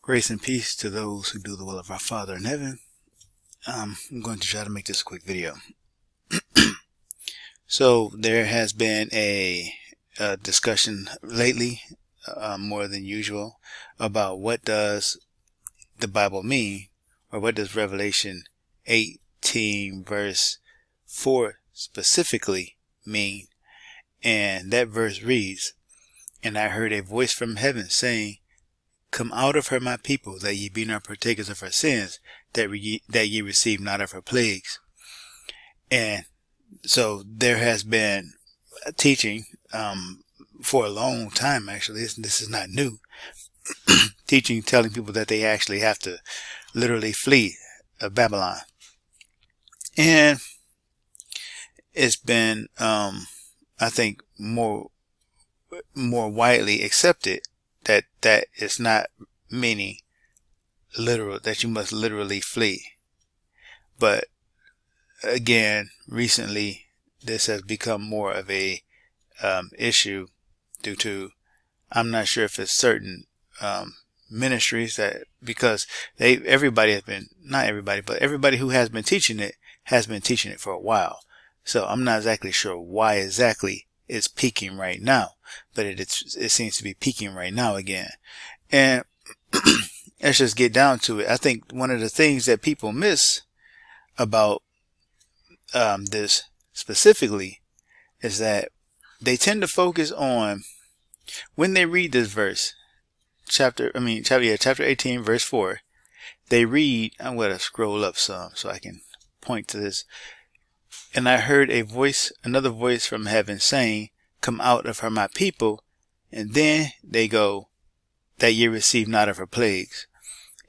Grace and peace to those who do the will of our Father in heaven. I'm going to try to make this a quick video. So there has been a discussion lately, more than usual, about what does the Bible mean, or what does Revelation 18 verse 4 specifically mean. And that verse reads, "And I heard a voice from heaven saying, Come out of her, my people, that ye be not partakers of her sins, that ye receive not of her plagues." And so there has been a teaching for a long time, actually. This is not new. Teaching, telling people that they actually have to literally flee Babylon. And it's been, I think, more widely accepted that it's not meaning literal, that you must literally flee. But again, recently this has become more of a issue due to, I'm not sure if it's certain ministries that, because everybody has been, not everybody, but everybody who has been teaching it has been teaching it for a while. So I'm not exactly sure why exactly it's peaking right now, but it seems to be peaking right now again. And let's just get down to it. I think one of the things that people miss about this specifically is that they tend to focus on, when they read this verse, chapter 18 verse 4, they read, I'm going to scroll up some so I can point to this. "And I heard another voice from heaven saying, Come out of her, my people." And then they go, "that ye receive not of her plagues."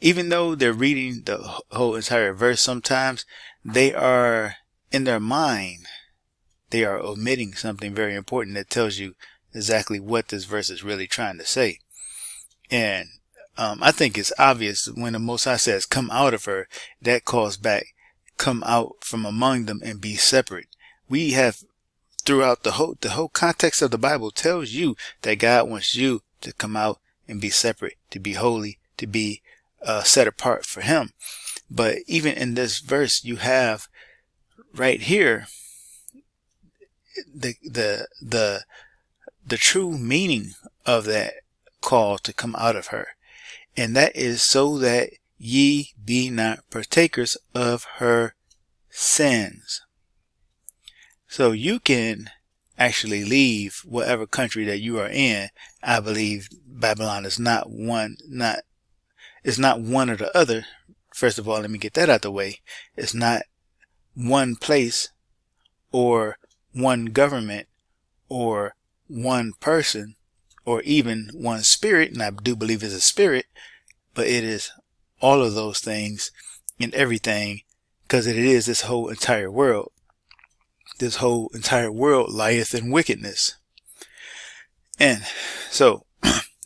Even though they're reading the whole entire verse, sometimes they are, in their mind, they are omitting something very important that tells you exactly what this verse is really trying to say. And I think it's obvious when the Most High says, "Come out of her," that calls back, come out from among them and be separate. We have, throughout the whole context of the Bible, tells you that God wants you to come out and be separate, to be holy, to be set apart for Him. But even in this verse, you have right here the true meaning of that call to come out of her, and that is so that ye be not partakers of her sins. So you can actually leave whatever country that you are in. I believe Babylon is not one or the other. First of all, let me get that out the way. It's not one place or one government or one person or even one spirit, and I do believe it's a spirit, but it is all of those things and everything, because it is this whole entire world. This whole entire world lieth in wickedness. And so,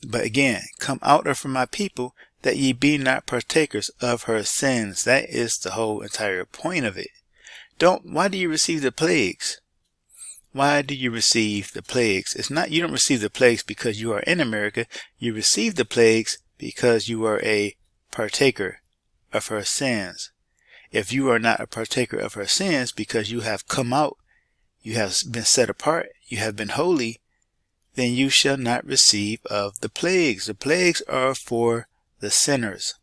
but again, "Come out of her, my people, that ye be not partakers of her sins." That is the whole entire point of it. Why do you receive the plagues? Why do you receive the plagues? It's not, you don't receive the plagues because you are in America. You receive the plagues because you are a partaker of her sins. If you are not a partaker of her sins because you have come out, you have been set apart, you have been holy, then you shall not receive of the plagues. The plagues are for the sinners.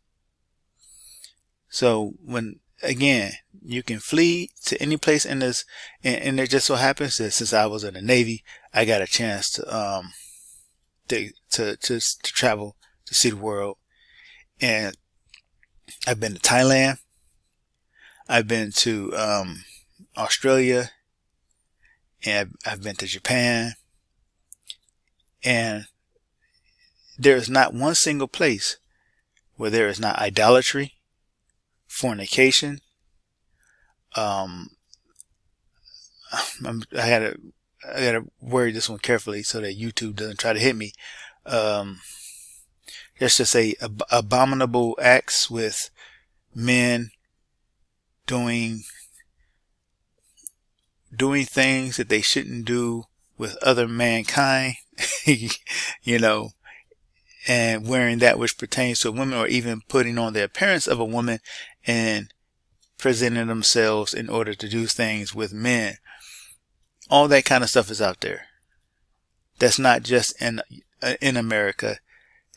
So when, again, you can flee to any place in this, and it just so happens that since I was in the Navy, I got a chance to travel, to see the world. And I've been to Thailand, I've been to Australia, and I've been to Japan, and there is not one single place where there is not idolatry, fornication. I gotta word this one carefully so that YouTube doesn't try to hit me. Let's just say abominable acts with men doing things that they shouldn't do with other mankind. You know, and wearing that which pertains to a woman, or even putting on the appearance of a woman and presenting themselves in order to do things with men. All that kind of stuff is out there. That's not just in America.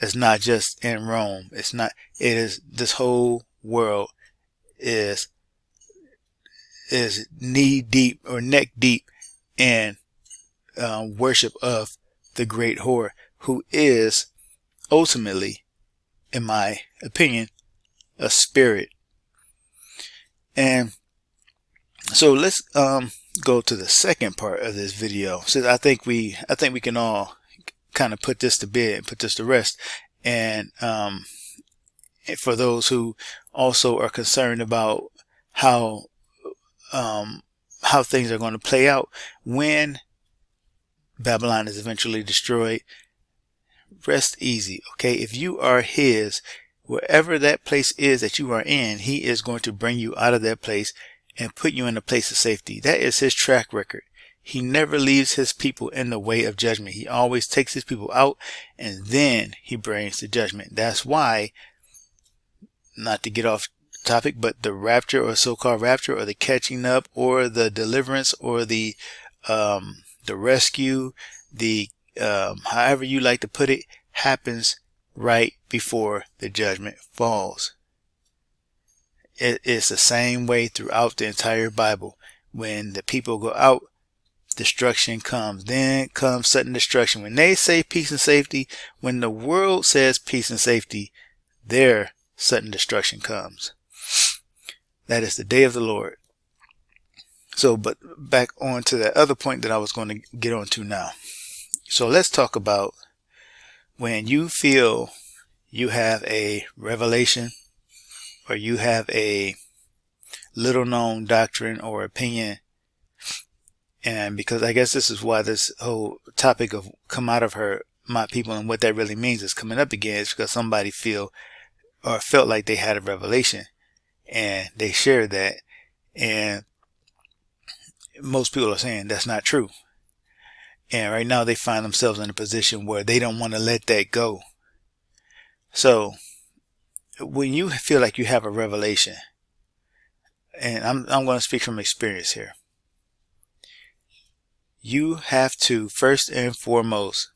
It's not just in Rome. It's not. It is. This whole world is knee deep or neck deep in worship of the great whore, who is ultimately, in my opinion, a spirit. And so let's go to the second part of this video. So I think we can all kind of put this to bed and put this to rest. And for those who also are concerned about how things are going to play out when Babylon is eventually destroyed, rest easy, okay? If you are his, wherever that place is that you are in, he is going to bring you out of that place and put you in a place of safety. That is his track record. He never leaves his people in the way of judgment. He always takes his people out, and then he brings the judgment. That's why, not to get off topic, but the rapture, or so-called rapture, or the catching up, or the deliverance, or the rescue, the however you like to put it, happens right before the judgment falls. It's the same way throughout the entire Bible. When the people go out, destruction comes. Then comes sudden destruction. When they say peace and safety, when the world says peace and safety, their sudden destruction comes. That is the day of the Lord. So, but back on to that other point that I was going to get on to now. So let's talk about when you feel you have a revelation, or you have a little known doctrine or opinion. And because I guess this is why this whole topic of come out of her, my people, and what that really means is coming up again, is because somebody felt like they had a revelation and they shared that, and most people are saying that's not true. And right now they find themselves in a position where they don't want to let that go. So when you feel like you have a revelation, and I'm going to speak from experience here, you have to first and foremost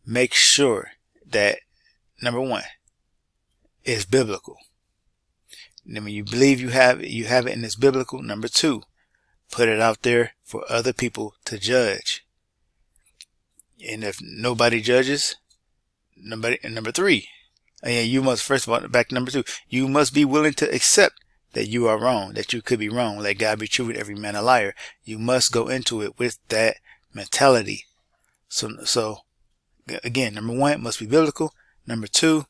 make sure that, number one, it's biblical. And then when you believe you have it and it's biblical. Number two, put it out there for other people to judge. And if nobody judges, number three, and you must, first of all, back to number two, you must be willing to accept that you are wrong, that you could be wrong. Let God be true and every man a liar. You must go into it with that mentality. So again, number one, it must be biblical. Number two,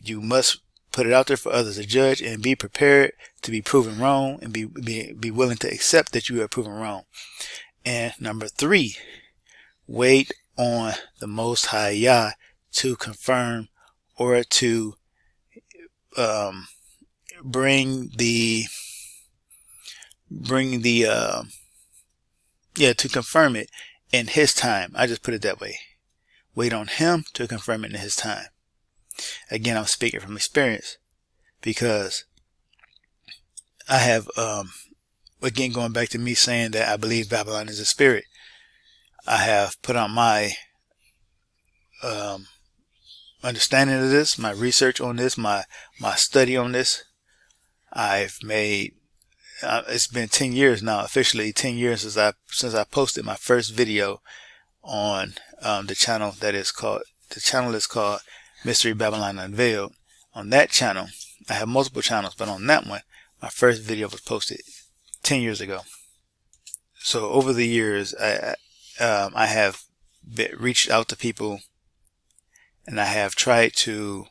you must put it out there for others to judge, and be prepared to be proven wrong, and be willing to accept that you are proven wrong. And number three, wait on the Most High Yah to confirm, or to to confirm it in his time. I just put it that way. Wait on him to confirm it in his time. Again, I'm speaking from experience, because I have, again, going back to me saying that I believe Babylon is a spirit, I have put out my understanding of this, my research on this, my study on this. I've made, it's been 10 years now, officially 10 years since I posted my first video on the channel is called Mystery Babylon Unveiled. On that channel, I have multiple channels, but on that one, my first video was posted 10 years ago. So over the years, I have reached out to people, and I have tried to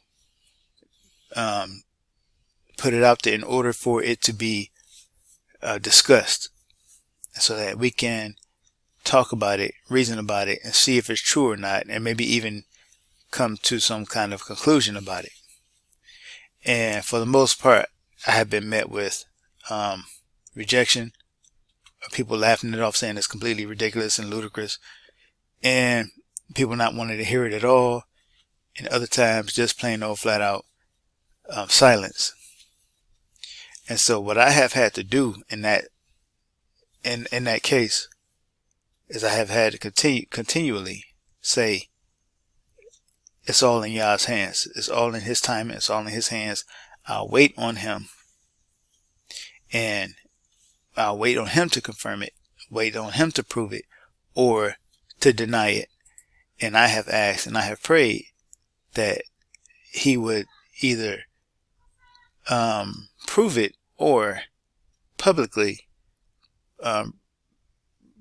put it out there in order for it to be discussed, so that we can talk about it, reason about it, and see if it's true or not, and maybe even come to some kind of conclusion about it. And for the most part, I have been met with rejection, people laughing it off, saying it's completely ridiculous and ludicrous, and people not wanting to hear it at all. and other times just plain old flat out silence. And so what I have had to do in that case is I have had to continually say, it's all in Yah's hands. It's all in His time. It's all in His hands. I'll wait on Him, and I'll wait on Him to confirm it, wait on Him to prove it, or to deny it. And I have asked and I have prayed that He would either prove it or publicly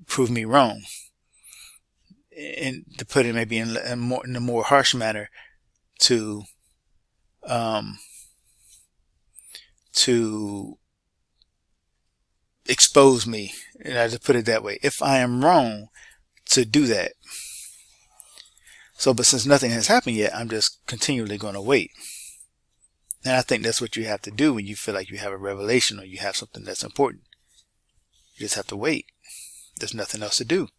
prove me wrong. And to put it maybe in a more harsh manner, to expose me, and I just put it that way, if I am wrong, to do that. So, but since nothing has happened yet, I'm just continually going to wait. And I think that's what you have to do when you feel like you have a revelation or you have something that's important. You just have to wait. There's nothing else to do.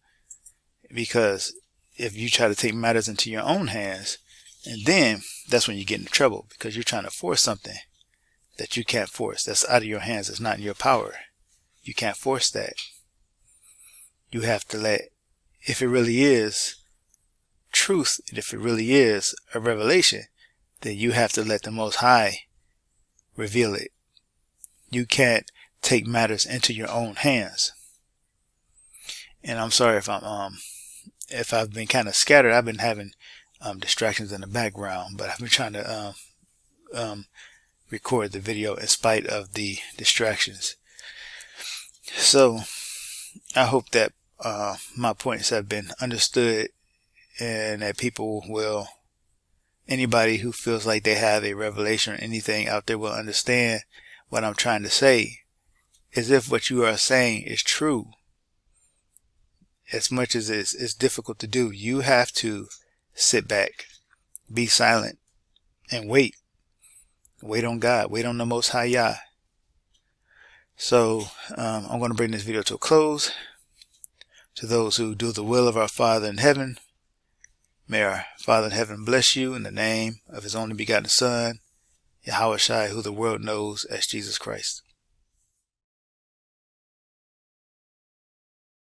Because if you try to take matters into your own hands, and then that's when you get into trouble, because you're trying to force something that you can't force. That's out of your hands. It's not in your power. You can't force that. You have to let, if it really is truth, and if it really is a revelation, then you have to let the Most High reveal it. You can't take matters into your own hands. And I'm sorry if I've been kind of scattered. I've been having distractions in the background, but I've been trying to record the video in spite of the distractions. So I hope that my points have been understood, and that people will, anybody who feels like they have a revelation or anything out there, will understand what I'm trying to say. As if what you are saying is true. As much as it's difficult to do, you have to sit back, be silent, and wait. Wait on God. Wait on the Most High Yah. So I'm going to bring this video to a close. To those who do the will of our Father in heaven, may our Father in heaven bless you in the name of His only begotten Son, Yahushua, who the world knows as Jesus Christ.